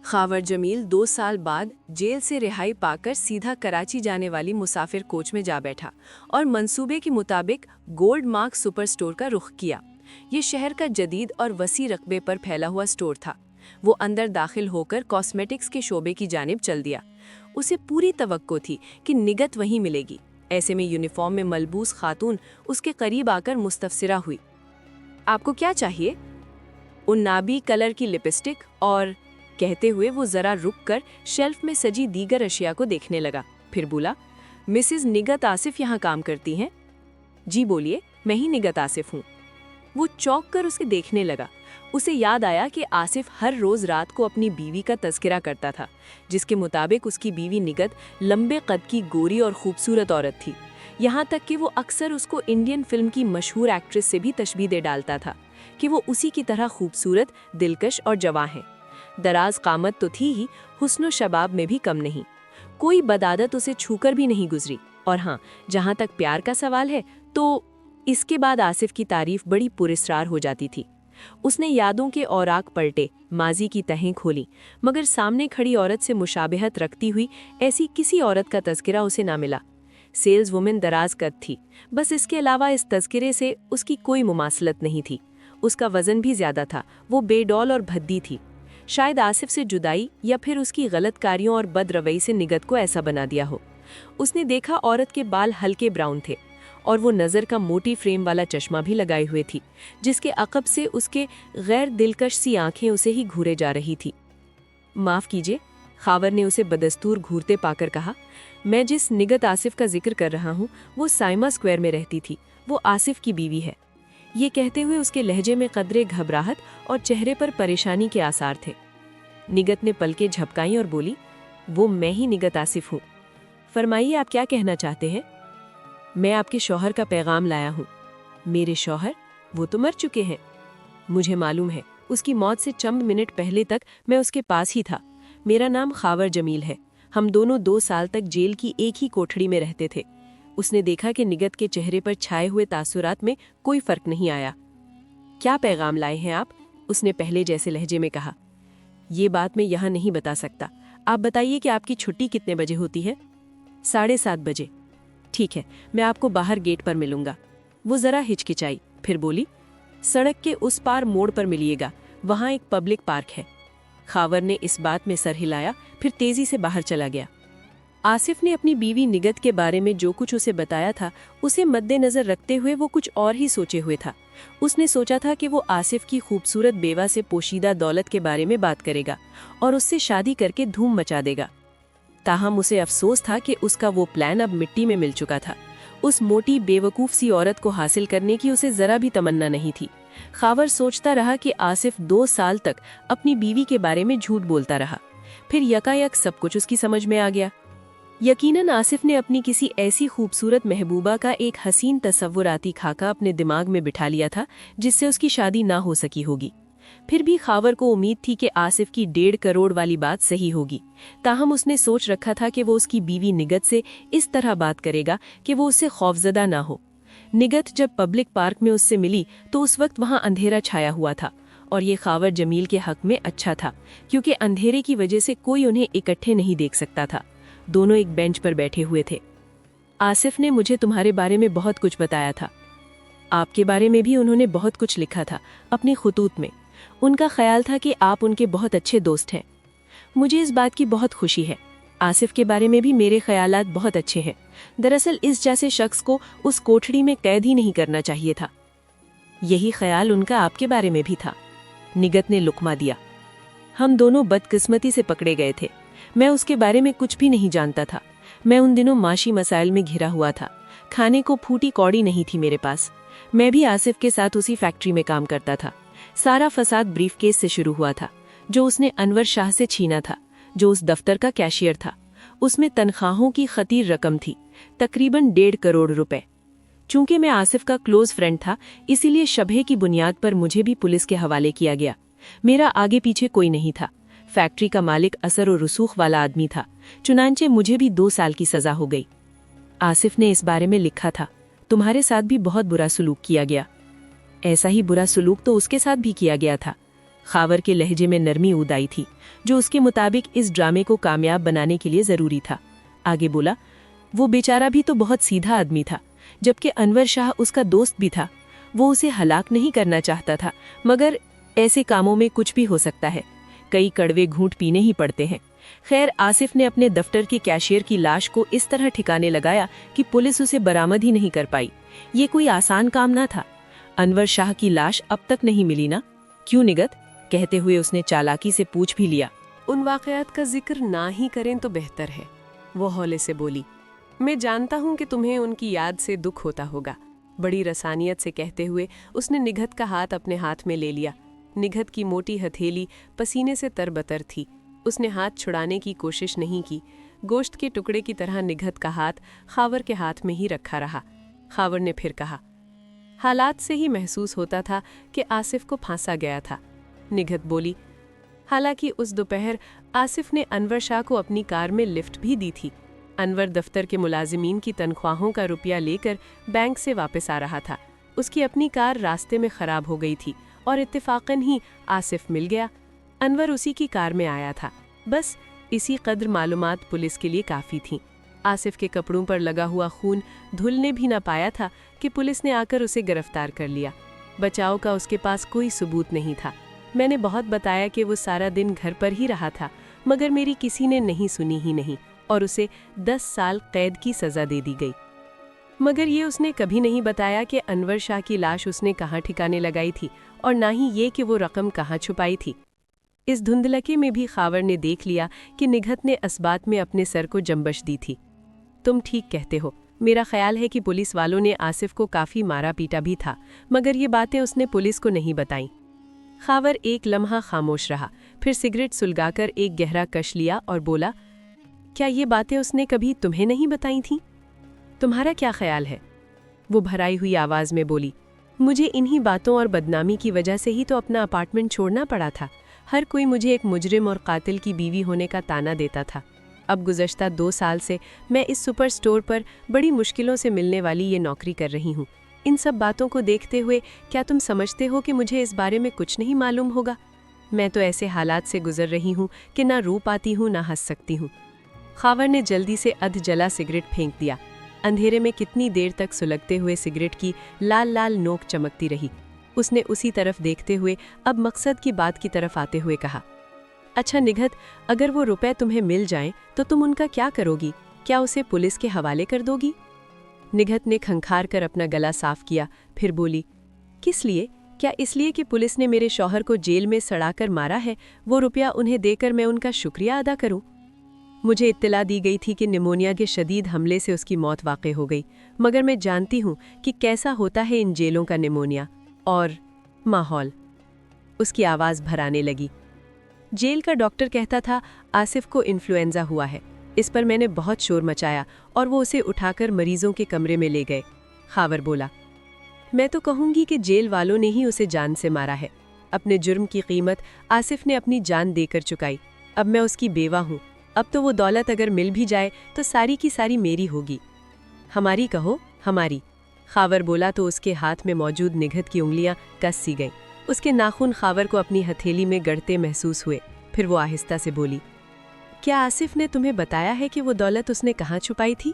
खावर जमील 2 साल बाद जेल से रिहाई पाकर सीधा कराची जाने वाली मुसाफिर कोच में जा बैठा और मंसूबे के मुताबिक गोल्ड मार्क सुपर स्टोर का रुख किया। ये शहर का जदीद और वसी रकबे पर फैला हुआ स्टोर था। वो अंदर दाखिल होकर कॉस्मेटिक्स के शोबे की जानिब चल दिया। उसे पूरी तवक्को थी कि निगत वहीं मिलेगी। ऐसे में यूनिफॉर्म में मलबूस खातून उसके करीब आकर मुस्तफसिरा हुई। आपको क्या चाहिए? उन्नाबी कलर की लिपस्टिक और कहते हुए वो जरा रुककर शेल्फ में सजी दीगर अशिया को देखने लगा। फिर बोला, मिसेस निगत आसिफ यहाँ काम करती हैं? जी बोलिए, मैं ही निगत आसिफ हूँ। वो चौंक कर उसे देखने लगा। उसे याद आया कि आसिफ हर रोज रात को अपनी बीवी का तज़किरा करता था, जिसके मुताबिक उसकी बीवी निगत लंबे कद की गोरी और खूबसूरत औरत थी। यहाँ तक कि वो अक्सर उसको इंडियन फिल्म की मशहूर एक्ट्रेस से भी तशबीह दे डालता था कि वो उसी की तरह खूबसूरत, दिलकश और जवां है। दराज कामत तो थी ही, हुस्न शबाब में भी कम नहीं। कोई बदादत उसे छूकर भी नहीं गुजरी। और हाँ, जहाँ तक प्यार का सवाल है तो इसके बाद आसिफ की तारीफ बड़ी पुरस्कार हो जाती थी। उसने यादों के औराक पलटे, माजी की तहें खोली, मगर सामने खड़ी औरत से मुशाबहत रखती हुई ऐसी किसी औरत का तज़किरा उसे ना मिला। सेल्स वुमेन दराज कद थी, बस इसके अलावा इस तज़किरे से उसकी कोई मुमासलत नहीं थी। उसका वज़न भी ज़्यादा था, वो बेडौल और भद्दी थी। शायद आसिफ से जुदाई या फिर उसकी गलत कारियों और बदरवई से निगत को ऐसा बना दिया हो। उसने देखा औरत के बाल हल्के ब्राउन थे और वो नज़र का मोटी फ्रेम वाला चश्मा भी लगाए हुए थी, जिसके अकब से उसके गैर दिलकश सी आंखें उसे ही घूरे जा रही थी। माफ़ कीजिए, खावर ने उसे बदस्तूर घूरते पाकर कहा, मैं जिस निगत आसिफ का जिक्र कर रहा हूँ वो साइमा स्क्वायर में रहती थी। वो आसिफ की बीवी है। ये कहते हुए उसके लहजे में कदरे घबराहट और चेहरे पर परेशानी के आसार थे। निगत ने पलकें झपकाई और बोली, वो मैं ही निगत आसिफ हूँ। फरमाइए, आप क्या कहना चाहते हैं? मैं आपके शौहर का पैगाम लाया हूँ। मेरे शौहर? वो तो मर चुके हैं। मुझे मालूम है, उसकी मौत से चंद मिनट पहले तक मैं उसके पास ही था। मेरा नाम खावर जमील है। हम दोनों 2 साल तक जेल की एक ही कोठड़ी में रहते थे। उसने देखा कि निगत के चेहरे पर छाए हुए तासुरात में कोई फर्क नहीं आया। क्या पैगाम लाए हैं आप? उसने पहले जैसे लहजे में कहा। ये बात मैं यहाँ नहीं बता सकता। आप बताइए कि आपकी छुट्टी कितने बजे होती है? 7:30 बजे। ठीक है, मैं आपको बाहर गेट पर मिलूंगा। वो जरा हिचकिचाई, फिर बोली, सड़क के उस पार मोड़ पर मिलिएगा, वहाँ एक पब्लिक पार्क है। खावर ने इस बात में सर हिलाया, फिर तेजी से बाहर चला गया। आसिफ ने अपनी बीवी निगत के बारे में जो कुछ उसे बताया था, उसे मद्देनजर रखते हुए वो कुछ और ही सोचे हुए था। उसने सोचा था कि वो आसिफ की खूबसूरत बेवा से पोशीदा दौलत के बारे में बात करेगा और उससे शादी करके धूम मचा देगा। ताहम उसे अफसोस था कि उसका वो प्लान अब मिट्टी में मिल चुका था। उस मोटी बेवकूफ सी औरत को हासिल करने की उसे जरा भी तमन्ना नहीं थी। खावर सोचता रहा कि आसिफ 2 साल तक अपनी बीवी के बारे में झूठ बोलता रहा। फिर यकायक सब कुछ उसकी समझ में आ गया। यकीनन आसिफ ने अपनी किसी ऐसी खूबसूरत महबूबा का एक हसीन तसव्वुराती खाका अपने दिमाग में बिठा लिया था जिससे उसकी शादी ना हो सकी होगी। फिर भी खावर को उम्मीद थी कि आसिफ की 1.5 करोड़ वाली बात सही होगी। ताहम उसने सोच रखा था कि वो उसकी बीवी निगत से इस तरह बात करेगा कि वो उससे खौफजदा ना हो। निगत जब पब्लिक पार्क में उससे मिली तो उस वक्त वहाँ अंधेरा छाया हुआ था और ये खावर जमील के हक में अच्छा था, क्योंकि अंधेरे की वजह से कोई उन्हें इकट्ठे नहीं देख सकता था। दोनों एक बेंच पर बैठे हुए थे। आसिफ ने मुझे तुम्हारे बारे में बहुत कुछ बताया था। आपके बारे में भी उन्होंने बहुत कुछ लिखा था अपने खुतूत में। उनका ख्याल था कि आप उनके बहुत अच्छे दोस्त हैं। मुझे इस बात की बहुत खुशी है। आसिफ के बारे में भी मेरे ख्यालात बहुत अच्छे हैं। दरअसल इस जैसे शख्स को उस कोठड़ी में कैद ही नहीं करना चाहिए था। यही ख्याल उनका आपके बारे में भी था। निगत ने लुकमा दिया। हम दोनों बदकिस्मती से पकड़े गए थे। मैं उसके बारे में कुछ भी नहीं जानता था। मैं उन दिनों माशी मसाइल में घिरा हुआ था। खाने को फूटी कौड़ी नहीं थी मेरे पास। मैं भी आसिफ के साथ उसी फैक्ट्री में काम करता था। सारा फसाद ब्रीफकेस से शुरू हुआ था, जो उसने अनवर शाह से छीना था, जो उस दफ्तर का कैशियर था। उसमें तनख्वाहों की खतीर रकम थी, तकरीबन 1.5 करोड़ रुपए। चूंकि मैं आसिफ का क्लोज फ्रेंड था, इसीलिए शबहे की बुनियाद पर मुझे भी पुलिस के हवाले किया गया। मेरा आगे पीछे कोई नहीं था। फैक्ट्री का मालिक असर और रसूख वाला आदमी था। चुनांचे मुझे भी 2 साल की सजा हो गई। आसिफ ने इस बारे में लिखा था, तुम्हारे साथ भी बहुत बुरा सलूक किया गया। ऐसा ही बुरा सलूक तो उसके साथ भी किया गया था। खावर के लहजे में नरमी उदाई थी, जो उसके मुताबिक इस ड्रामे को कामयाब बनाने के लिए ज़रूरी था। आगे बोला, वो बेचारा भी तो बहुत सीधा आदमी था, जबकि अनवर शाह उसका दोस्त भी था। वो उसे हलाक नहीं करना चाहता था, मगर ऐसे कामों में कुछ भी हो सकता है, कई कड़वे घूंट पीने ही पड़ते हैं। खैर, आसिफ ने अपने दफ्तर की कैशियर की लाश को इस तरह ठिकाने लगाया कि पुलिस उसे बरामद ही नहीं कर पाई। ये कोई आसान काम ना था। अनवर शाह की लाश अब तक नहीं मिली ना? क्यों निगत? कहते हुए उसने चालाकी से पूछ भी लिया। उन वाकयात का जिक्र ना ही करें तो बेहतर है, वो हौले से बोली। मैं जानता हूँ कि तुम्हें उनकी याद से दुख होता होगा। बड़ी रसानियत से कहते हुए उसने निगत का हाथ अपने हाथ में ले लिया। निगत की मोटी हथेली पसीने से तरबतर थी। उसने हाथ छुड़ाने की कोशिश नहीं की। गोश्त के टुकड़े की तरह निगत का हाथ खावर के हाथ में ही रखा रहा। खावर ने फिर कहा, हालात से ही महसूस होता था कि आसिफ को फांसा गया था। निगत बोली, हालांकि उस दोपहर आसिफ ने अनवर शाह को अपनी कार में लिफ्ट भी दी थी। अनवर दफ्तर के मुलाजिमीन की तनख्वाहों का रुपया लेकर बैंक से वापस आ रहा था। उसकी अपनी कार रास्ते में खराब हो गई थी और इत्तेफाकन ही आसिफ मिल गया। अनवर उसी की कार में आया था। बस इसी कद्र मालूमात पुलिस के लिए काफ़ी थी। आसिफ के कपड़ों पर लगा हुआ खून धुलने भी ना पाया था कि पुलिस ने आकर उसे गिरफ्तार कर लिया। बचाव का उसके पास कोई सबूत नहीं था। मैंने बहुत बताया कि वो सारा दिन घर पर ही रहा था, मगर मेरी किसी ने नहीं सुनी ही नहीं और उसे 10 साल कैद की सज़ा दे दी गई। मगर ये उसने कभी नहीं बताया कि अनवर शाह की लाश उसने कहाँ ठिकाने लगाई थी और ना ही ये कि वो रकम कहाँ छुपाई थी। इस धुंधलके में भी खावर ने देख लिया कि निगत ने असबात में अपने सर को जंबश दी थी। तुम ठीक कहते हो। मेरा ख्याल है कि पुलिस वालों ने आसिफ को काफ़ी मारा पीटा भी था, मगर ये बातें उसने पुलिस को नहीं बताईं। खावर एक लम्हा खामोश रहा, फिर सिगरेट सुलगाकर एक गहरा कश लिया और बोला, क्या ये बातें उसने कभी तुम्हें नहीं बताई थीं? तुम्हारा क्या ख्याल है? वो भराई हुई आवाज़ में बोली, मुझे इन्हीं बातों और बदनामी की वजह से ही तो अपना अपार्टमेंट छोड़ना पड़ा था। हर कोई मुझे एक मुजरिम और कातिल की बीवी होने का ताना देता था। अब गुज़श्ता 2 साल से मैं इस सुपर स्टोर पर बड़ी मुश्किलों से मिलने वाली ये नौकरी कर रही हूँ। इन सब बातों को देखते हुए क्या तुम समझते हो कि मुझे इस बारे में कुछ नहीं मालूम होगा? मैं तो ऐसे हालात से गुजर रही हूँ कि ना रो पाती हूँ ना हंस सकती हूँ। खावर ने जल्दी से अध जला सिगरेट फेंक दिया। अंधेरे में कितनी देर तक सुलगते हुए सिगरेट की लाल लाल नोक चमकती रही। उसने उसी तरफ देखते हुए अब मकसद की बात की तरफ आते हुए कहा, अच्छा निगत, अगर वो रुपए तुम्हें मिल जाएं तो तुम उनका क्या करोगी? क्या उसे पुलिस के हवाले कर दोगी? निगत ने खंखार कर अपना गला साफ किया, फिर बोली, किस लिए? क्या इसलिए कि पुलिस ने मेरे शौहर को जेल में सड़ाकर मारा है? वो रुपया उन्हें देकर मैं उनका शुक्रिया अदा करूं? मुझे इत्तला दी गई थी कि निमोनिया के शदीद हमले से उसकी मौत वाक़ई हो गई, मगर मैं जानती हूं कि कैसा होता है इन जेलों का निमोनिया और माहौल। उसकी आवाज़ भराने लगी। जेल का डॉक्टर कहता था आसिफ को इन्फ्लुएंजा हुआ है। इस पर मैंने बहुत शोर मचाया और वो उसे उठाकर मरीजों के कमरे में ले गए। खावर बोला, मैं तो कहूँगी कि जेल वालों ने ही उसे जान से मारा है। अपने जुर्म की कीमत आसिफ ने अपनी जान देकर चुकाई। अब मैं उसकी बेवा हूँ। अब तो वो दौलत अगर मिल भी जाए तो सारी की सारी मेरी होगी। हमारी कहो, हमारी। खावर बोला तो उसके हाथ में मौजूद निगत की उंगलियां कस सी गईं। उसके नाखून खावर को अपनी हथेली में गड़ते महसूस हुए। फिर वो आहिस्ता से बोली, क्या आसिफ ने तुम्हें बताया है कि वो दौलत उसने कहाँ छुपाई थी?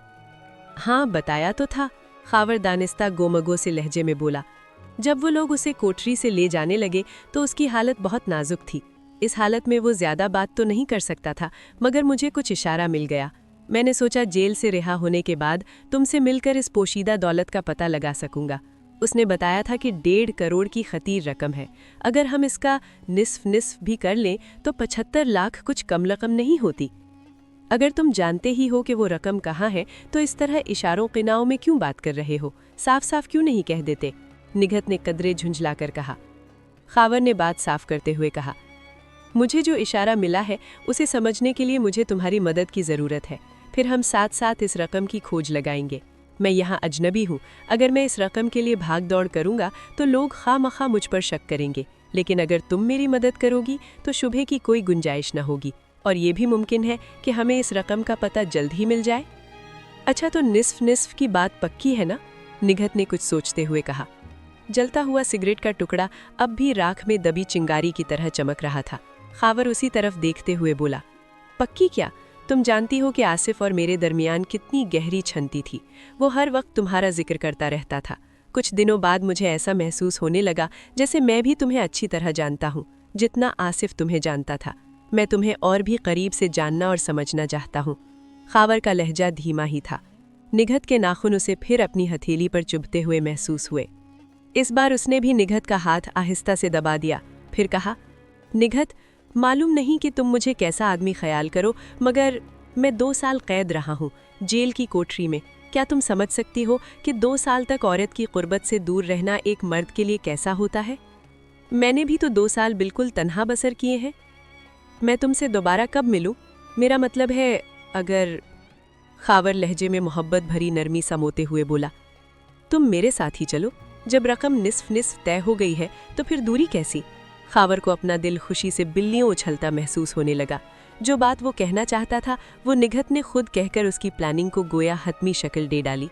हाँ, बताया तो था, खावर दानिस्ता गोमगो से लहजे में बोला। जब वो लोग उसे कोठरी से ले जाने लगे तो उसकी हालत बहुत नाजुक थी। इस हालत में वो ज़्यादा बात तो नहीं कर सकता था, मगर मुझे कुछ इशारा मिल गया। मैंने सोचा जेल से रिहा होने के बाद तुमसे मिलकर इस पोशीदा दौलत का पता लगा सकूंगा। उसने बताया था कि 1.5 करोड़ की खतीर रकम है। अगर हम इसका निस्फ भी कर लें तो 75 लाख कुछ कम रकम नहीं होती। अगर तुम जानते ही हो कि वो रकम कहाँ है तो इस तरह इशारों किनाओं में क्यों बात कर रहे हो? साफ साफ क्यों नहीं कह देते? निगत ने कदरे झुंझलाकर कहा। खावर ने बात साफ करते हुए कहा, मुझे जो इशारा मिला है उसे समझने के लिए मुझे तुम्हारी मदद की ज़रूरत है। फिर हम साथ साथ इस रकम की खोज लगाएंगे। मैं यहाँ अजनबी हूँ। अगर मैं इस रकम के लिए भाग दौड़ करूँगा तो लोग खामखा मुझ पर शक करेंगे, लेकिन अगर तुम मेरी मदद करोगी तो शुबे की कोई गुंजाइश न होगी और ये भी मुमकिन है कि हमें इस रकम का पता जल्द ही मिल जाए। अच्छा, तो निस्फ की बात पक्की है ना? निगत ने कुछ सोचते हुए कहा। जलता हुआ सिगरेट का टुकड़ा अब भी राख में दबी चिंगारी की तरह चमक रहा था। खावर उसी तरफ देखते हुए बोला, पक्की क्या? तुम जानती हो कि आसिफ और मेरे दरमियान कितनी गहरी छनती थी। वो हर वक्त तुम्हारा जिक्र करता रहता था। कुछ दिनों बाद मुझे ऐसा महसूस होने लगा जैसे मैं भी तुम्हें अच्छी तरह जानता हूँ, जितना आसिफ तुम्हें जानता था। मैं तुम्हें और भी करीब से जानना और समझना चाहता हूँ। खावर का लहजा धीमा ही था। निघत के नाखून उसे फिर अपनी हथेली पर चुभते हुए महसूस हुए। इस बार उसने भी निघत का हाथ आहिस्ता से दबा दिया, फिर कहा, निघत, मालूम नहीं कि तुम मुझे कैसा आदमी ख्याल करो, मगर मैं 2 साल कैद रहा हूँ जेल की कोठरी में। क्या तुम समझ सकती हो कि 2 साल तक औरत की कुर्बत से दूर रहना एक मर्द के लिए कैसा होता है? मैंने भी तो 2 साल बिल्कुल तन्हा बसर किए हैं। मैं तुमसे दोबारा कब मिलूं? मेरा मतलब है, अगर... खावर लहजे में मोहब्बत भरी नरमी समोते हुए बोला, तुम मेरे साथ ही चलो। जब रकम निस्फ निस्फ तय हो गई है तो फिर दूरी कैसी? खावर को अपना दिल खुशी से बिल्लियों उछलता महसूस होने लगा। जो बात वो कहना चाहता था वो निघत ने खुद कहकर उसकी प्लानिंग को गोया हतमी शक्ल दे डाली।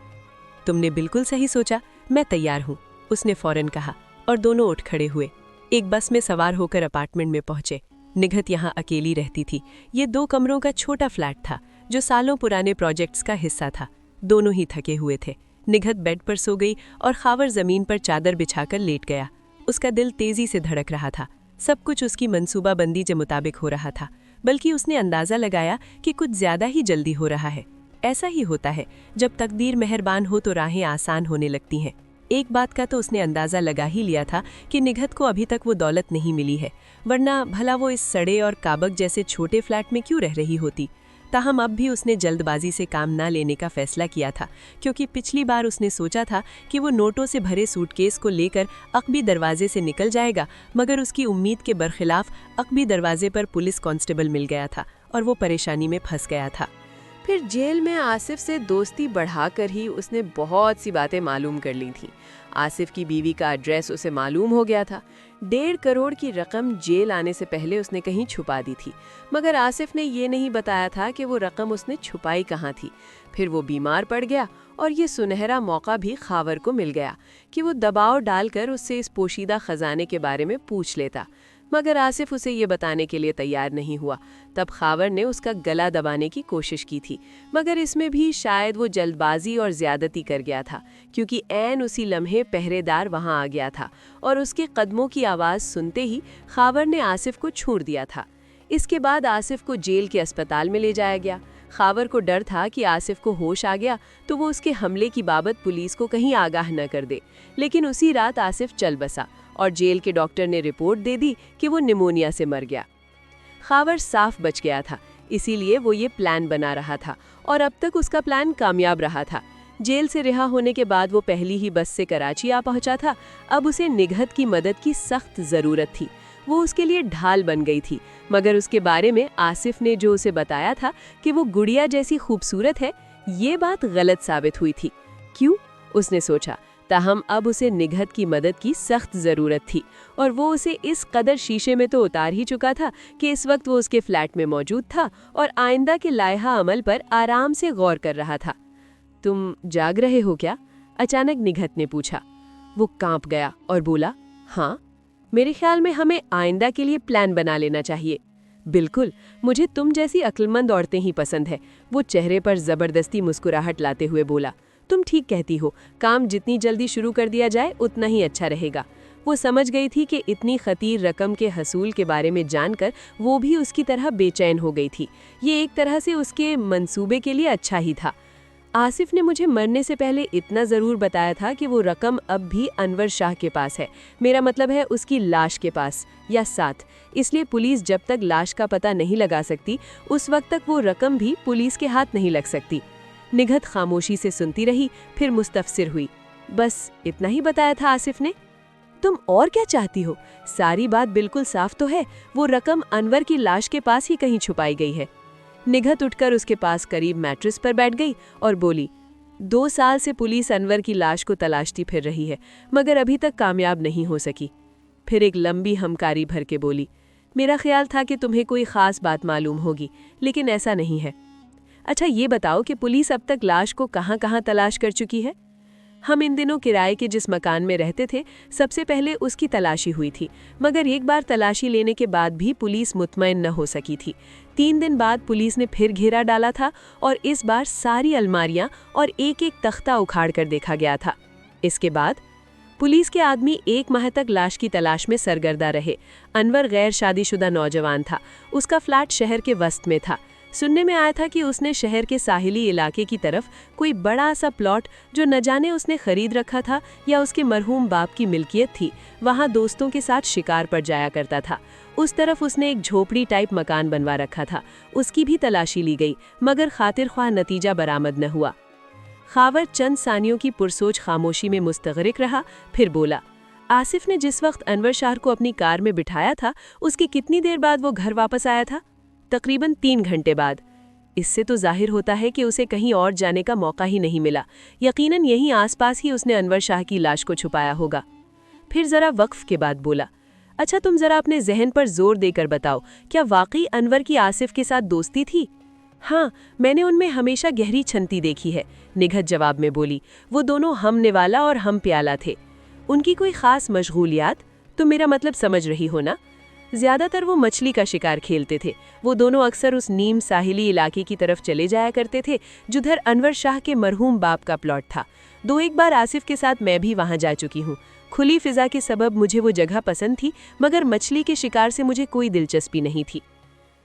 तुमने बिल्कुल सही सोचा, मैं तैयार हूँ, उसने फौरन कहा, और दोनों उठ खड़े हुए। एक बस में सवार होकर अपार्टमेंट में पहुंचे। निघत यहाँ अकेली रहती थी। ये 2 कमरों का छोटा फ्लैट था जो सालों पुराने प्रोजेक्ट्स का हिस्सा था। दोनों ही थके हुए थे। निघत बेड पर सो गई और खावर जमीन पर चादर बिछाकर लेट गया। उसका दिल तेजी से धड़क रहा था। सब कुछ उसकी मंसूबाबंदी के मुताबिक हो रहा था, बल्कि उसने अंदाजा लगाया कि कुछ ज्यादा ही जल्दी हो रहा है। ऐसा ही होता है, जब तकदीर मेहरबान हो तो राहें आसान होने लगती हैं। एक बात का तो उसने अंदाजा लगा ही लिया था कि निघत को अभी तक वो दौलत नहीं मिली है, वरना भला वो इस सड़े और काबक जैसे छोटे फ्लैट में क्यों रह रही होती। ताहम अब भी उसने जल्दबाजी से काम न लेने का फैसला किया था, क्योंकि पिछली बार उसने सोचा था कि वो नोटों से भरे सूटकेस को लेकर अकबी दरवाजे से निकल जाएगा, मगर उसकी उम्मीद के बरखिलाफ अकबी दरवाजे पर पुलिस कांस्टेबल मिल गया था और वो परेशानी में फंस गया था। फिर जेल में आसिफ से दोस्ती बढ़ाकर ही उसने बहुत सी बातें मालूम कर ली थीं। आसिफ की बीवी का एड्रेस उसे मालूम हो गया था। 1.5 करोड़ की रकम जेल आने से पहले उसने कहीं छुपा दी थी, मगर आसिफ ने ये नहीं बताया था कि वो रकम उसने छुपाई कहाँ थी। फिर वो बीमार पड़ गया और ये सुनहरा मौका भी खावर को मिल गया कि वो दबाव डालकर उससे इस पोशीदा खजाने के बारे में पूछ लेता, मगर आसिफ उसे ये बताने के लिए तैयार नहीं हुआ। तब खावर ने उसका गला दबाने की कोशिश की थी, मगर इसमें भी शायद वो जल्दबाजी और ज्यादती कर गया था, क्योंकि ऐन उसी लम्हे पहरेदार वहां आ गया था और उसके कदमों की आवाज़ सुनते ही खावर ने आसिफ को छोड़ दिया था। इसके बाद आसिफ को जेल के अस्पताल में ले जाया गया। खावर को डर था कि आसिफ को होश आ गया तो वो उसके हमले की बाबत पुलिस को कहीं आगाह न कर दे, लेकिन उसी रात आसिफ चल बसा और जेल के डॉक्टर ने रिपोर्ट दे दी कि वो निमोनिया से मर गया। खावर साफ बच गया था, इसीलिए वो ये प्लान बना रहा था और अब तक उसका प्लान कामयाब रहा था। जेल से रिहा होने के बाद वो पहली ही बस से कराची आ पहुंचा था। अब उसे निघत की मदद की सख्त ज़रूरत थी। वो उसके लिए ढाल बन गई थी, मगर उसके बारे में आसिफ ने जो उसे बताया था कि वो गुड़िया जैसी खूबसूरत है, ये बात गलत साबित हुई थी। क्यों? उसने सोचा। ताहम अब उसे निघत की मदद की सख्त ज़रूरत थी और वो उसे इस कदर शीशे में तो उतार ही चुका था कि इस वक्त वो उसके फ्लैट में मौजूद था और आइंदा के लायहा अमल पर आराम से गौर कर रहा था। तुम जाग रहे हो क्या? अचानक निघत ने पूछा। वो कांप गया और बोला, हाँ, मेरे ख्याल में हमें आइंदा के लिए प्लान बना लेना चाहिए। बिल्कुल, मुझे तुम जैसी अक्लमंद औरतें ही पसंद है। वो चेहरे पर ज़बरदस्ती मुस्कुराहट लाते हुए बोला। तुम ठीक कहती हो, काम जितनी जल्दी शुरू कर दिया जाए उतना ही अच्छा रहेगा। वो समझ गई थी कि इतनी खतीर रकम के हसूल के बारे में जानकर वो भी उसकी तरह बेचैन हो गई थी। ये एक तरह से उसके मंसूबे के लिए अच्छा ही था। आसिफ ने मुझे मरने से पहले इतना ज़रूर बताया था कि वो रकम अब भी अनवर शाह के पास है, मेरा मतलब है उसकी लाश के पास या साथ। इसलिए पुलिस जब तक लाश का पता नहीं लगा सकती उस वक्त तक वो रकम भी पुलिस के हाथ नहीं लग सकती। निघत खामोशी से सुनती रही, फिर मुस्तफसिर हुई। बस इतना ही बताया था आसिफ ने? तुम और क्या चाहती हो? सारी बात बिल्कुल साफ तो है, वो रकम अनवर की लाश के पास ही कहीं छुपाई गई है। निघत उठकर उसके पास करीब मैट्रेस पर बैठ गई और बोली, 2 साल से पुलिस अनवर की लाश को तलाशती फिर रही है, मगर अभी तक कामयाब नहीं हो सकी। फिर एक लंबी हमकारी भर के बोली, मेरा ख्याल था कि तुम्हें कोई ख़ास बात मालूम होगी, लेकिन ऐसा नहीं है। अच्छा ये बताओ कि पुलिस अब तक लाश को कहाँ कहाँ तलाश कर चुकी है? हम इन दिनों किराए के जिस मकान में रहते थे, सबसे पहले उसकी तलाशी हुई थी, मगर एक बार तलाशी लेने के बाद भी पुलिस मुतमईन न हो सकी थी। 3 दिन बाद पुलिस ने फिर घेरा डाला था और इस बार सारी अलमारियां और एक-एक तख्ता उखाड़ कर देखा गया था। इसके बाद पुलिस के आदमी 1 माह तक लाश की तलाश में सरगर्दा रहे। अनवर गैर शादीशुदा नौजवान था। उसका फ्लैट शहर के वस्त में था। सुनने में आया था कि उसने शहर के साहिली इलाके की तरफ कोई बड़ा सा प्लॉट, जो न जाने उसने खरीद रखा था या उसके मरहूम बाप की मिल्कियत थी, वहां दोस्तों के साथ शिकार पर जाया करता था। उस तरफ उसने एक झोपड़ी टाइप मकान बनवा रखा था। उसकी भी तलाशी ली गई, मगर खातिर ख्वाह नतीजा बरामद न हुआ। खावर चंद सानियों की पुरसोच खामोशी में मुस्तगरिक रहा, फिर बोला, आसिफ ने जिस वक्त अनवर शाह को अपनी कार में बिठाया था, उसकी कितनी देर बाद वो घर वापस आया था? तकरीबन 3 घंटे बाद। इससे तो जाहिर होता है कि उसे कहीं और जाने का मौका ही नहीं मिला। यकीनन यहीं आसपास ही उसने अनवर शाह की लाश को छुपाया होगा। फिर जरा वक्फ के बाद बोला, अच्छा तुम जरा अपने जहन पर जोर देकर बताओ, क्या वाकई अनवर की आसिफ के साथ दोस्ती थी? हाँ, मैंने उनमें हमेशा गहरी छंती देखी है, निघत जवाब में बोली। वो दोनों हम निवाला और हम प्याला थे। उनकी कोई खास मशगूलियात? तुम मेरा मतलब समझ रही हो ना? ज्यादातर वो मछली का शिकार खेलते थे। वो दोनों अक्सर उस नीम साहिली इलाके की तरफ चले जाया करते थे, जिधर अनवर शाह के मरहूम बाप का प्लॉट था। 2-1 बार आसिफ के साथ मैं भी वहां जा चुकी हूँ। खुली फिजा के सबब मुझे वो जगह पसंद थी, मगर मछली के शिकार से मुझे कोई दिलचस्पी नहीं थी।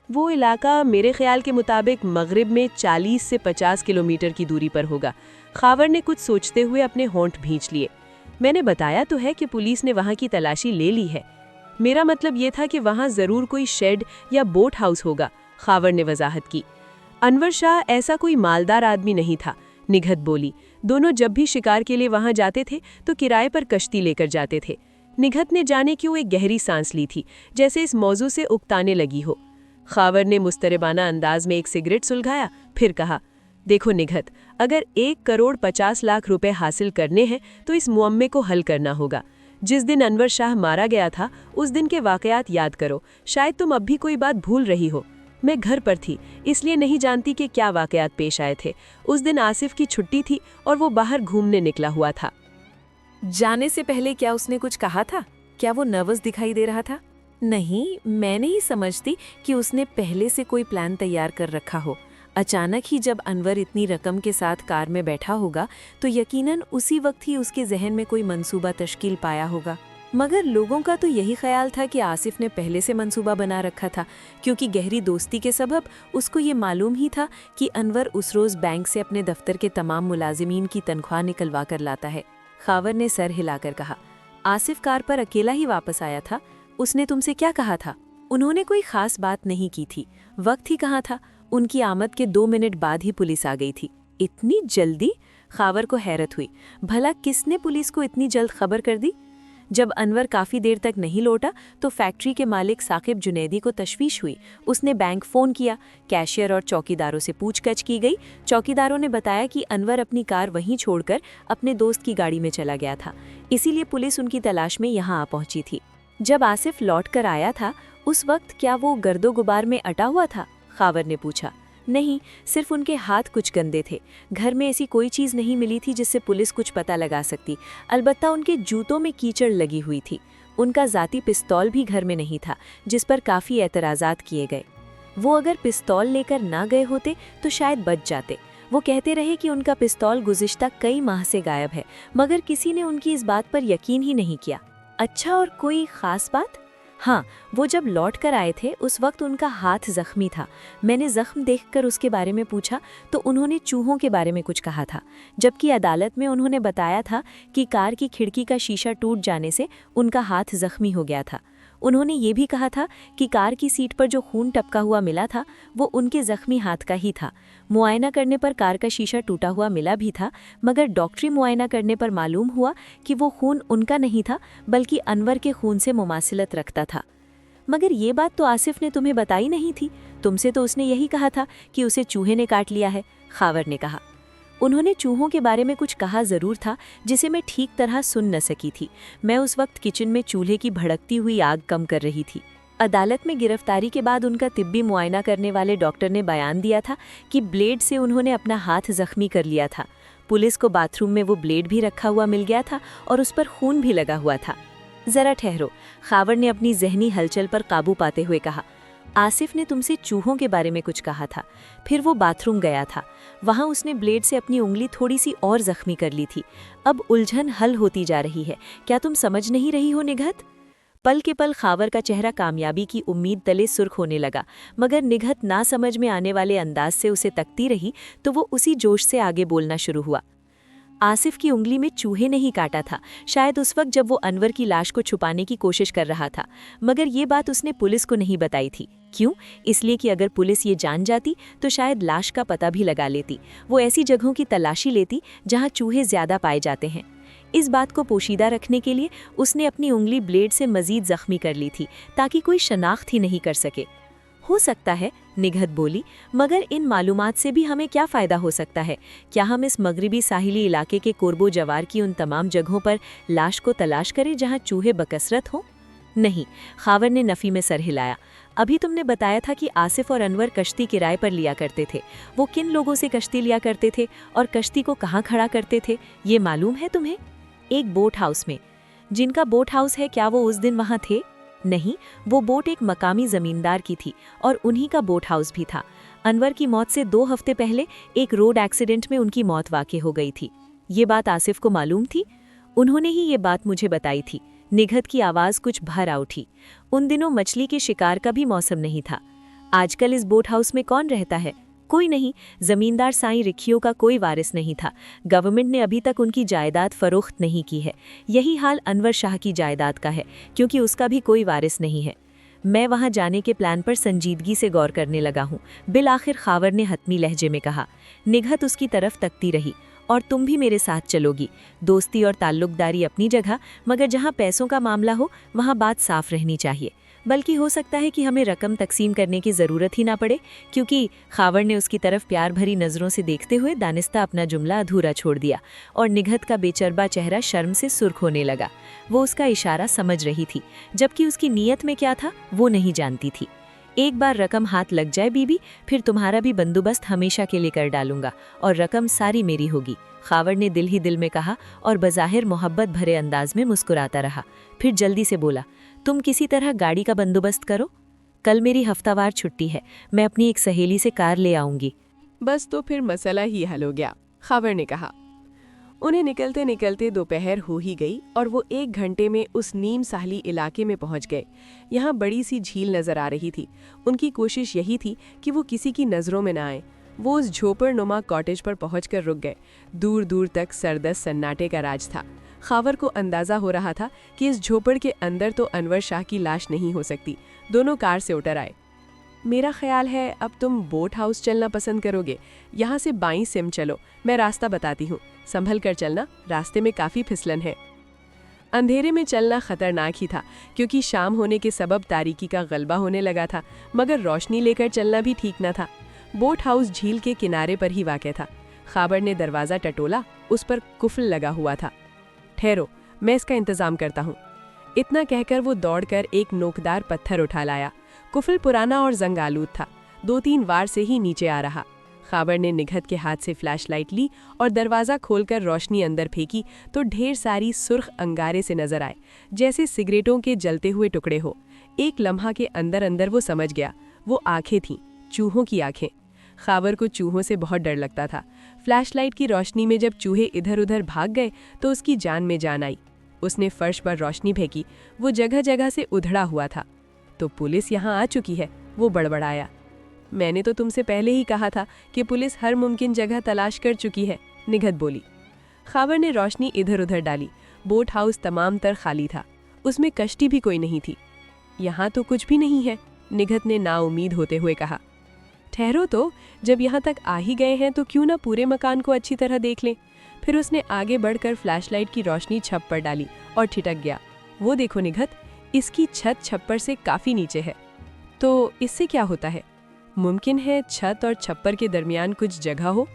वो इलाका मेरे ख्याल के मुताबिक मगरिब में 40 से 50 किलोमीटर की दूरी पर होगा। खावर ने कुछ सोचते हुए अपने होंठ भींच लिए। मैंने बताया तो है कि पुलिस ने वहां की तलाशी ले ली है। मेरा मतलब ये था कि वहां जरूर कोई शेड या बोट हाउस होगा, खावर ने वजाहत की। अनवर शाह ऐसा कोई मालदार आदमी नहीं था, निघत बोली। दोनों जब भी शिकार के लिए वहां जाते थे तो किराए पर कश्ती लेकर जाते थे। निघत ने जाने क्यों एक गहरी सांस ली थी, जैसे इस मौजू से उकताने लगी हो। खावर ने मुस्तरबाना अंदाज में एक सिगरेट सुलगाया, फिर कहा, देखो निघत, अगर 1 करोड़ 50 लाख रुपए हासिल करने हैं तो इस मुअम्मे को हल करना होगा। जिस दिन अनवर शाह मारा गया था, उस दिन के वाकयात याद करो। शायद तुम अब भी कोई बात भूल रही हो। मैं घर पर थी, इसलिए नहीं जानती कि क्या वाकयात पेश आए थे। उस दिन आसिफ की छुट्टी थी और वो बाहर घूमने निकला हुआ था। जाने से पहले क्या उसने कुछ कहा था? क्या वो नर्वस दिखाई दे रहा था? नहीं, मैं नहीं समझती कि उसने पहले से कोई प्लान तैयार कर रखा हो। अचानक ही जब अनवर इतनी रकम के साथ कार में बैठा होगा तो यकीनन उसी वक्त ही उसके जहन में कोई मंसूबा तश्कील पाया होगा। मगर लोगों का तो यही ख्याल था कि आसिफ ने पहले से मंसूबा बना रखा था, क्योंकि गहरी दोस्ती के सबब उसको ये मालूम ही था कि अनवर उस रोज़ बैंक से अपने दफ्तर के तमाम मुलाजिमीन की तनख्वाह निकलवा कर लाता है। खावर ने सर हिलाकर कहा, आसिफ कार पर अकेला ही वापस आया था। उसने तुमसे क्या कहा था? उन्होंने कोई खास बात नहीं की थी। वक्त ही कहाँ था? उनकी आमद के 2 मिनट बाद ही पुलिस आ गई थी। इतनी जल्दी? खावर को हैरत हुई। भला किसने पुलिस को इतनी जल्द खबर कर दी? जब अनवर काफ़ी देर तक नहीं लौटा तो फैक्ट्री के मालिक साकिब जुनैदी को तशवीश हुई। उसने बैंक फ़ोन किया, कैशियर और चौकीदारों से पूछताछ की गई। चौकीदारों ने बताया कि अनवर अपनी कार वहीं छोड़कर अपने दोस्त की गाड़ी में चला गया था, इसीलिए पुलिस उनकी तलाश में यहाँ आ पहुंची थी। जब आसिफ लौट कर आया था, उस वक्त क्या वो गर्दो गुबार में अटा हुआ था? खावर ने पूछा। नहीं, सिर्फ उनके हाथ कुछ गंदे थे। घर में ऐसी कोई चीज़ नहीं मिली थी जिससे पुलिस कुछ पता लगा सकती। अलबत्ता उनके जूतों में कीचड़ लगी हुई थी। उनका ज़ाती पिस्तौल भी घर में नहीं था, जिस पर काफ़ी एतराज़ात किए गए। वो अगर पिस्तौल लेकर ना गए होते तो शायद बच जाते। वो कहते रहे कि उनका पिस्तौल गुज़िश्ता कई माह से गायब है, मगर किसी ने उनकी इस बात पर यकीन ही नहीं किया। अच्छा, और कोई ख़ास बात? हाँ, वो जब लौट कर आए थे उस वक्त उनका हाथ जख्मी था। मैंने जख्म देखकर उसके बारे में पूछा तो उन्होंने चूहों के बारे में कुछ कहा था, जबकि अदालत में उन्होंने बताया था कि कार की खिड़की का शीशा टूट जाने से उनका हाथ जख्मी हो गया था। उन्होंने ये भी कहा था कि कार की सीट पर जो खून टपका हुआ मिला था वो उनके जख्मी हाथ का ही था। मुआयना करने पर कार का शीशा टूटा हुआ मिला भी था, मगर डॉक्टरी मुआयना करने पर मालूम हुआ कि वो खून उनका नहीं था, बल्कि अनवर के खून से मुमासिलत रखता था। मगर ये बात तो आसिफ ने तुम्हें बताई नहीं थी। तुमसे तो उसने यही कहा था कि उसे चूहे ने काट लिया है, खावर ने कहा। उन्होंने चूहों के बारे में कुछ कहा ज़रूर था, जिसे मैं ठीक तरह सुन न सकी थी। मैं उस वक्त किचन में चूल्हे की भड़कती हुई आग कम कर रही थी। अदालत में गिरफ्तारी के बाद उनका तिब्बी मुआयना करने वाले डॉक्टर ने बयान दिया था कि ब्लेड से उन्होंने अपना हाथ जख्मी कर लिया था। पुलिस को बाथरूम में वो ब्लेड भी रखा हुआ मिल गया था और उस पर खून भी लगा हुआ था। जरा ठहरो, खावर ने अपनी जहनी हलचल पर काबू पाते हुए कहा। आसिफ ने तुमसे चूहों के बारे में कुछ कहा था, फिर वो बाथरूम गया था, वहां उसने ब्लेड से अपनी उंगली थोड़ी सी और जख्मी कर ली थी। अब उलझन हल होती जा रही है, क्या तुम समझ नहीं रही हो निघत? पल के पल खावर का चेहरा कामयाबी की उम्मीद तले सुर्ख होने लगा, मगर निघत ना समझ में आने वाले अंदाज से उसे तकती रही तो वो उसी जोश से आगे बोलना शुरू हुआ। आसिफ की उंगली में चूहे ने ही काटा था, शायद उस वक्त जब वो अनवर की लाश को छुपाने की कोशिश कर रहा था, मगर ये बात उसने पुलिस को नहीं बताई थी। क्यों? इसलिए कि अगर पुलिस ये जान जाती तो शायद लाश का पता भी लगा लेती। वो ऐसी जगहों की तलाशी लेती जहां चूहे ज्यादा पाए जाते हैं। इस बात को पोशीदा रखने के लिए उसने अपनी उंगली ब्लेड से मजीद जख्मी कर ली थी ताकि कोई शनाख्त ही नहीं कर सके। हो सकता है, निघत बोली, मगर इन मालूमात से भी हमें क्या फ़ायदा हो सकता है? क्या हम इस मगरिबी साहिली इलाके के कोरबो जवार की उन तमाम जगहों पर लाश को तलाश करें जहां चूहे बकसरत हों? नहीं, खावर ने नफ़ी में सर हिलाया। अभी तुमने बताया था कि आसिफ और अनवर कश्ती किराए पर लिया करते थे। वो किन लोगों से कश्ती लिया करते थे और कश्ती को कहाँ खड़ा करते थे, ये मालूम है तुम्हें? एक बोट हाउस में। जिनका बोट हाउस है, क्या वो उस दिन वहाँ थे? नहीं, वो बोट एक मकामी जमींदार की थी और उन्हीं का बोट हाउस भी था। अनवर की मौत से 2 हफ्ते पहले एक रोड एक्सीडेंट में उनकी मौत वाक़ई हो गई थी। ये बात आसिफ को मालूम थी? उन्होंने ही ये बात मुझे बताई थी। निघत की आवाज़ कुछ भर आ उठी। उन दिनों मछली के शिकार का भी मौसम नहीं था। आजकल इस बोट हाउस में कौन रहता है? कोई नहीं। जमींदार साईं रिखियों का कोई वारिस नहीं था। गवर्नमेंट ने अभी तक उनकी जायदाद फरोख्त नहीं की है। यही हाल अनवर शाह की जायदाद का है, क्योंकि उसका भी कोई वारिस नहीं है। मैं वहां जाने के प्लान पर संजीदगी से गौर करने लगा हूं, बिलाखिर खावर ने हतमी लहजे में कहा। निघत उसकी तरफ तकती रही। और तुम भी मेरे साथ चलोगी। दोस्ती और ताल्लुकदारी अपनी जगह, मगर जहां पैसों का मामला हो वहां बात साफ रहनी चाहिए। बल्कि हो सकता है कि हमें रकम तकसीम करने की ज़रूरत ही ना पड़े, क्योंकि खावर ने उसकी तरफ प्यार भरी नज़रों से देखते हुए दानिस्ता अपना जुमला अधूरा छोड़ दिया और निघत का बेचरबा चेहरा शर्म से सुर्ख होने लगा। वो उसका इशारा समझ रही थी, जबकि उसकी नीयत में क्या था वो नहीं जानती थी। एक बार रकम हाथ लग जाए बीबी, फिर तुम्हारा भी बंदोबस्त हमेशा के लिए कर डालूंगा और रकम सारी मेरी होगी, खावर ने दिल ही दिल में कहा और बज़ाहिर मोहब्बत भरे अंदाज में मुस्कुराता रहा। फिर जल्दी से बोला, तुम किसी तरह गाड़ी का बंदोबस्त करो। कल मेरी हफ्तावार छुट्टी है, मैं अपनी एक सहेली से कार ले आऊंगी। बस तो फिर मसला ही हल हो गया, खावर ने कहा। उन्हें निकलते निकलते दोपहर हो ही गई और वो 1 घंटे में उस नीम साहली इलाके में पहुंच गए। यहाँ बड़ी सी झील नजर आ रही थी। उनकी कोशिश यही थी कि वो किसी की नज़रों में ना आए। वो उस झोपड़नुमा कॉटेज पर पहुंचकर रुक गए। दूर दूर तक सरदस सन्नाटे का राज था। खावर को अंदाजा हो रहा था कि इस झोपड़ के अंदर तो अनवर शाह की लाश नहीं हो सकती। दोनों कार से उतर आए। मेरा ख्याल है अब तुम बोट हाउस चलना पसंद करोगे। यहाँ से बाईं सिम चलो, मैं रास्ता बताती हूँ। संभल कर चलना, रास्ते में काफ़ी फिसलन है। अंधेरे में चलना खतरनाक ही था, क्योंकि शाम होने के सबब तारीकी का गलबा होने लगा था, मगर रोशनी लेकर चलना भी ठीक न था। बोट हाउस झील के किनारे पर ही वाक़ था। खाबर ने दरवाज़ा टटोला, उस पर कुफल लगा हुआ था। ठहरो, मैं इसका इंतज़ाम करता हूँ। इतना कहकर वो दौड़कर एक नोकदार पत्थर उठा लाया। कुफल पुराना और जंग-आलूद था, 2-3 वार से ही नीचे आ रहा। खाबर ने निघत के हाथ से फ्लैशलाइट ली और दरवाज़ा खोलकर रोशनी अंदर फेंकी तो ढेर सारी सुर्ख अंगारे से नजर आए, जैसे सिगरेटों के जलते हुए टुकड़े हो। एक लम्हा के अंदर अंदर वो समझ गया, वो आंखें थीं, चूहों की आंखें। खाबर को चूहों से बहुत डर लगता था। फ्लैशलाइट की रोशनी में जब चूहे इधर उधर भाग गए तो उसकी जान में जान आई। उसने फर्श पर रोशनी फेंकी, वो जगह जगह से उधड़ा हुआ था। तो पुलिस यहाँ आ चुकी है, वो बड़बड़ाया। मैंने तो तुमसे पहले ही कहा था कि पुलिस हर मुमकिन जगह तलाश कर चुकी है, निघत बोली। खाबर ने रोशनी इधर उधर डाली। बोट हाउस तमाम तर खाली था, उसमें कश्ती भी कोई नहीं थी। यहाँ तो कुछ भी नहीं है, निघत ने नाउम्मीद होते हुए कहा। ठहरो तो, जब यहाँ तक आ ही गए हैं तो क्यों ना पूरे मकान को अच्छी तरह देख लें। फिर उसने आगे बढ़कर फ्लैशलाइट की रोशनी छत पर डाली और ठिठक गया। वो देखो निघत, इसकी छत छप्पर से काफ़ी नीचे है। तो इससे क्या होता है? मुमकिन है छत और छप्पर के दरमियान कुछ जगह हो।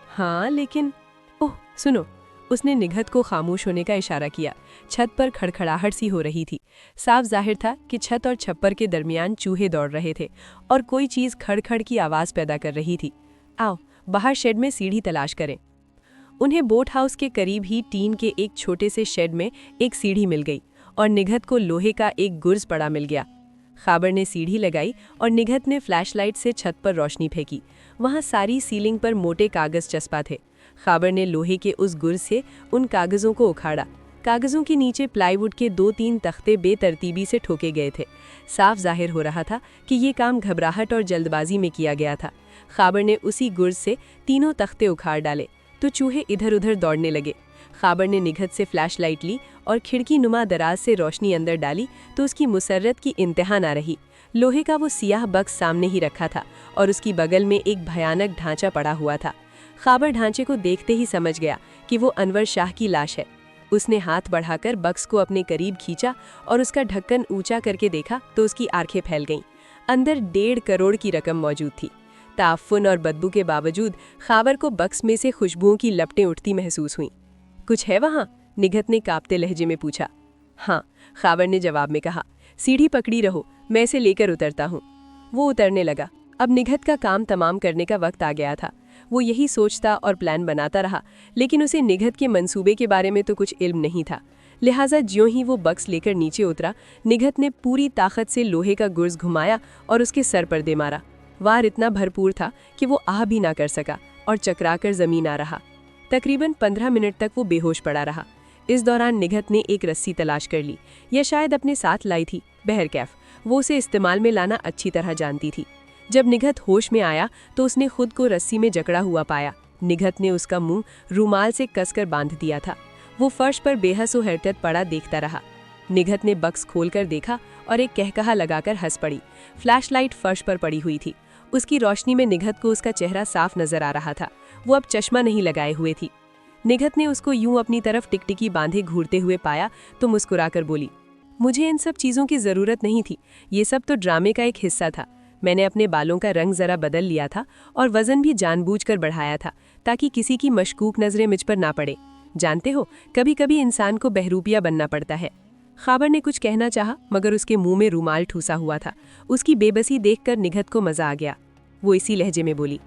हाँ लेकिन, ओह सुनो, उसने निघत को खामोश होने का इशारा किया। छत पर खड़खड़ाहट सी हो रही थी। साफ जाहिर था कि छत और छप्पर के दरमियान चूहे दौड़ रहे थे और कोई चीज़ खड़खड़ की आवाज़ पैदा कर रही थी। आओ बाहर शेड में सीढ़ी तलाश करें। उन्हें बोट हाउस के करीब ही टीन के एक छोटे से शेड में एक सीढ़ी मिल गई और निघत को लोहे का एक गुर्ज पड़ा मिल गया। खाबर ने सीढ़ी लगाई और निघत ने फ्लैशलाइट से छत पर रोशनी फेंकी। वहां सारी सीलिंग पर मोटे कागज चस्पा थे। खाबर ने लोहे के उस गुर्ज से उन कागजों को उखाड़ा। कागजों के नीचे प्लाईवुड के 2-3 तख्ते बेतरतीबी से ठोके गए थे। साफ जाहिर हो रहा था कि ये काम घबराहट और जल्दबाजी में किया गया था। खाबर ने उसी गुर्ज से तीनों तख्ते उखाड़ डाले तो चूहे इधर उधर दौड़ने लगे। खाबर ने निघत से फ्लैशलाइट ली और खिड़की नुमा दराज से रोशनी अंदर डाली तो उसकी मुसर्रत की इंतहा ना रही। लोहे का वो सियाह बक्स सामने ही रखा था और उसकी बगल में एक भयानक ढांचा पड़ा हुआ था। खाबर ढांचे को देखते ही समझ गया कि वो अनवर शाह की लाश है। उसने हाथ बढ़ाकर बक्स को अपने करीब खींचा और उसका ढक्कन ऊंचा करके देखा तो उसकी आंखें फैल गईं। अंदर 1.5 करोड़ की रकम मौजूद थी। ताफुन और बदबू के बावजूद खाबर को बक्स में से खुशबुओं की लपटें उठती महसूस हुईं। कुछ है वहाँ? निघत ने कांपते लहजे में पूछा। हाँ, खाबर ने जवाब में कहा। सीढ़ी पकड़ी रहो, मैं इसे लेकर उतरता हूँ। वो उतरने लगा। अब निघत का काम तमाम करने का वक्त आ गया था। वो यही सोचता और प्लान बनाता रहा, लेकिन उसे निघत के मंसूबे के बारे में तो कुछ इल्म नहीं था। लिहाजा ज्यों ही वो बक्स लेकर नीचे उतरा, निघत ने पूरी ताकत से लोहे का गुर्ज घुमाया और उसके सर पर दे मारा। वार इतना भरपूर था कि वो आह भी ना कर सका और चकराकर जमीन आ रहा। तकरीबन 15 मिनट तक वो बेहोश पड़ा रहा। इस दौरान निघत ने एक रस्सी तलाश कर ली, या शायद अपने साथ लाई थी। बहरकैफ वो उसे इस्तेमाल में लाना अच्छी तरह जानती थी। जब निघत होश में आया तो उसने खुद को रस्सी में जकड़ा हुआ पाया। निघत ने उसका मुंह रूमाल से कसकर बांध दिया था। वो फर्श पर बेहस व हरकत पड़ा देखता रहा। निघत ने बक्स खोलकर देखा और एक कहकहा लगाकर हंस पड़ी। फ्लैशलाइट फर्श पर पड़ी हुई थी। उसकी रोशनी में निघत को उसका चेहरा साफ नजर आ रहा था। वो अब चश्मा नहीं लगाए हुए थी। निघत ने उसको यूं अपनी तरफ टिकटिकी बांधे घूरते हुए पाया तो मुस्कुराकर बोली, मुझे इन सब चीज़ों की ज़रूरत नहीं थी। ये सब तो ड्रामे का एक हिस्सा था। मैंने अपने बालों का रंग ज़रा बदल लिया था और वज़न भी जानबूझकर बढ़ाया था ताकि किसी की मशकूक नज़रें मुझ पर ना पड़े। जानते हो, कभी कभी इंसान को बहरूपिया बनना पड़ता है। खाबर ने कुछ कहना चाहा मगर उसके मुंह में रूमाल ठूसा हुआ था। उसकी बेबसी देखकर निघत को मज़ा आ गया। वो इसी लहजे में बोली,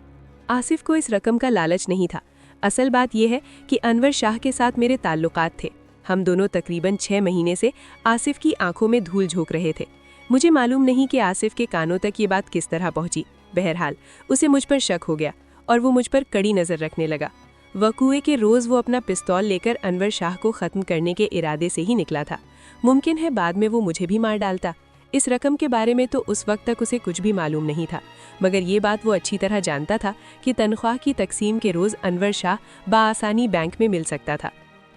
आसिफ को इस रकम का लालच नहीं था। असल बात यह है कि अनवर शाह के साथ मेरे ताल्लुकात थे। हम दोनों तकरीबन 6 महीने से आसिफ की आंखों में धूल झोंक रहे थे। मुझे मालूम नहीं कि आसिफ के कानों तक ये बात किस तरह पहुंची। बहरहाल उसे मुझ पर शक हो गया और वो मुझ पर कड़ी नज़र रखने लगा। वकूए के रोज़ वो अपना पिस्तौल लेकर अनवर शाह को ख़त्म करने के इरादे से ही निकला था। मुमकिन है बाद में वो मुझे भी मार डालता। इस रकम के बारे में तो उस वक्त तक उसे कुछ भी मालूम नहीं था, मगर ये बात वो अच्छी तरह जानता था कि तनख्वाह की तकसीम के रोज़ अनवर शाह बाआसानी बैंक में मिल सकता था।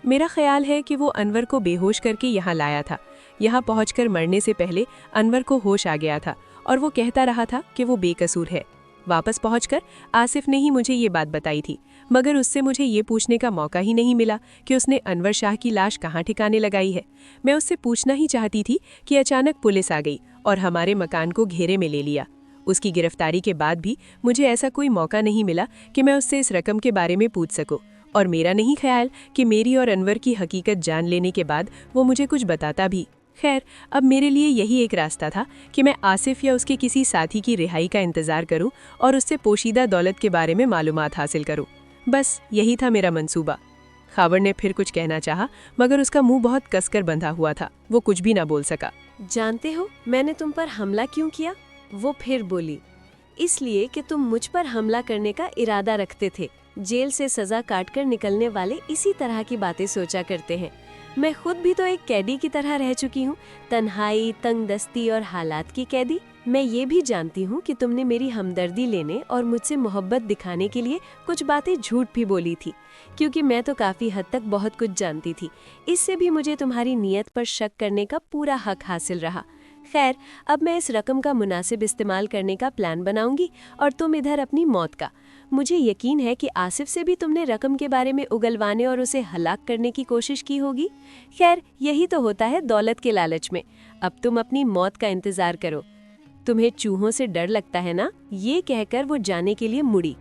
मेरा ख्याल है कि वो अनवर को बेहोश करके यहाँ लाया था। यहाँ पहुँचकर मरने से पहले अनवर को होश आ गया था और वो कहता रहा था कि वो बेकसूर है। वापस पहुंचकर आसिफ ने ही मुझे ये बात बताई थी, मगर उससे मुझे ये पूछने का मौका ही नहीं मिला कि उसने अनवर शाह की लाश कहाँ ठिकाने लगाई है। मैं उससे पूछना ही चाहती थी कि अचानक पुलिस आ गई और हमारे मकान को घेरे में ले लिया। उसकी गिरफ्तारी के बाद भी मुझे ऐसा कोई मौका नहीं मिला कि मैं उससे इस रकम के बारे में पूछ सकूं, और मेरा नहीं ख्याल कि मेरी और अनवर की हकीकत जान लेने के बाद वो मुझे कुछ बताता भी। खैर, अब मेरे लिए यही एक रास्ता था कि मैं आसिफ या उसके किसी साथी की रिहाई का इंतज़ार करूं और उससे पोशीदा दौलत के बारे में मालूमात हासिल करूं। बस यही था मेरा मंसूबा। खाबर ने फिर कुछ कहना चाहा, मगर उसका मुंह बहुत कसकर बंधा हुआ था। वो कुछ भी ना बोल सका। जानते हो मैंने तुम पर हमला क्यों किया? वो फिर बोली, इसलिए कि तुम मुझ पर हमला करने का इरादा रखते थे। जेल से सजा काटकर निकलने वाले इसी तरह की बातें सोचा करते हैं। मैं खुद भी तो एक कैदी की तरह रह चुकी हूँ, तन्हाई, तंगदस्ती और हालात की कैदी। मैं ये भी जानती हूँ कि तुमने मेरी हमदर्दी लेने और मुझसे मोहब्बत दिखाने के लिए कुछ बातें झूठ भी बोली थी, क्योंकि मैं तो काफ़ी हद तक बहुत कुछ जानती थी। इससे भी मुझे तुम्हारी नीयत पर शक करने का पूरा हक हासिल रहा। खैर, अब मैं इस रकम का मुनासिब इस्तेमाल करने का प्लान बनाऊंगी और तुम इधर अपनी मौत का। मुझे यकीन है कि आसिफ से भी तुमने रकम के बारे में उगलवाने और उसे हलाक करने की कोशिश की होगी। खैर, यही तो होता है दौलत के लालच में। अब तुम अपनी मौत का इंतजार करो। तुम्हें चूहों से डर लगता है ना? ये कहकर वो जाने के लिए मुड़ी।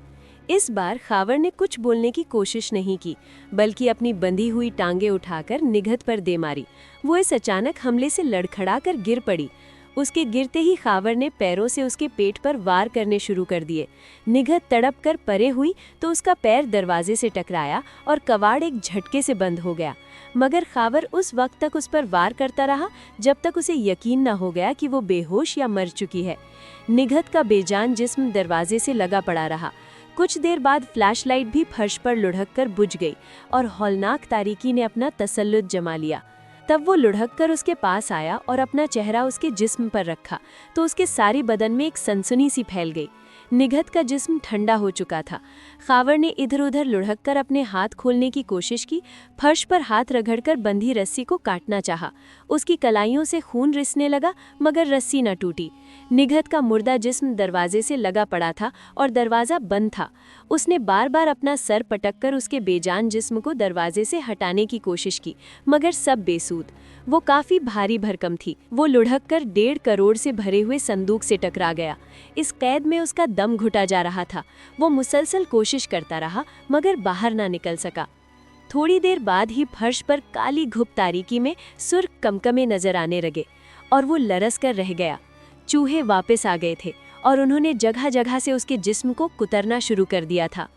इस बार खावर ने कुछ बोलने की कोशिश नहीं की, बल्कि अपनी बंधी हुई टांगे उठाकर निघत पर दे मारी। वो इस अचानक हमले से लड़खड़ाकर गिर पड़ी। उसके गिरते ही खावर ने पैरों से उसके पेट पर वार करने शुरू कर दिए। निघत तड़प कर परे हुई तो उसका पैर दरवाजे से टकराया और कवाड़ एक झटके से बंद हो गया। मगर खावर उस वक्त तक उस पर वार करता रहा जब तक उसे यकीन न हो गया कि वो बेहोश या मर चुकी है। निघत का बेजान जिस्म दरवाजे से लगा पड़ा रहा। कुछ देर बाद फ्लैशलाइट भी फर्श पर लुढ़क कर बुझ गई और हौलनाक तारीकी ने अपना तसल्लुत जमा लिया। तब वो लुढ़क कर उसके पास आया और अपना चेहरा उसके जिस्म पर रखा तो उसके सारी बदन में एक सनसनी सी फैल गई। निघत का जिस्म ठंडा हो चुका था। खावर ने इधर उधर लुढ़क कर अपने हाथ खोलने की कोशिश की। फर्श पर हाथ रगड़कर बंधी रस्सी को काटना चाहा। उसकी कलाइयों से खून रिसने लगा मगर रस्सी न टूटी। निघत का मुर्दा जिस्म दरवाजे से लगा पड़ा था और दरवाज़ा बंद था। उसने बार बार अपना सर पटककर उसके बेजान जिस्म को दरवाजे से हटाने की कोशिश की मगर सब बेसूद। वो काफ़ी भारी भरकम थी। वो लुढ़क कर 1.5 करोड़ से भरे हुए संदूक से टकरा गया। इस कैद में उसका दम घुटा जा रहा था। वो मुसलसल कोशिश करता रहा मगर बाहर ना निकल सका। थोड़ी देर बाद ही फर्श पर काली घुप तारीकी में सुर्ख कमकमे नजर आने लगे और वो लरस कर रह गया। चूहे वापस आ गए थे और उन्होंने जगह जगह से उसके जिस्म को कुतरना शुरू कर दिया था।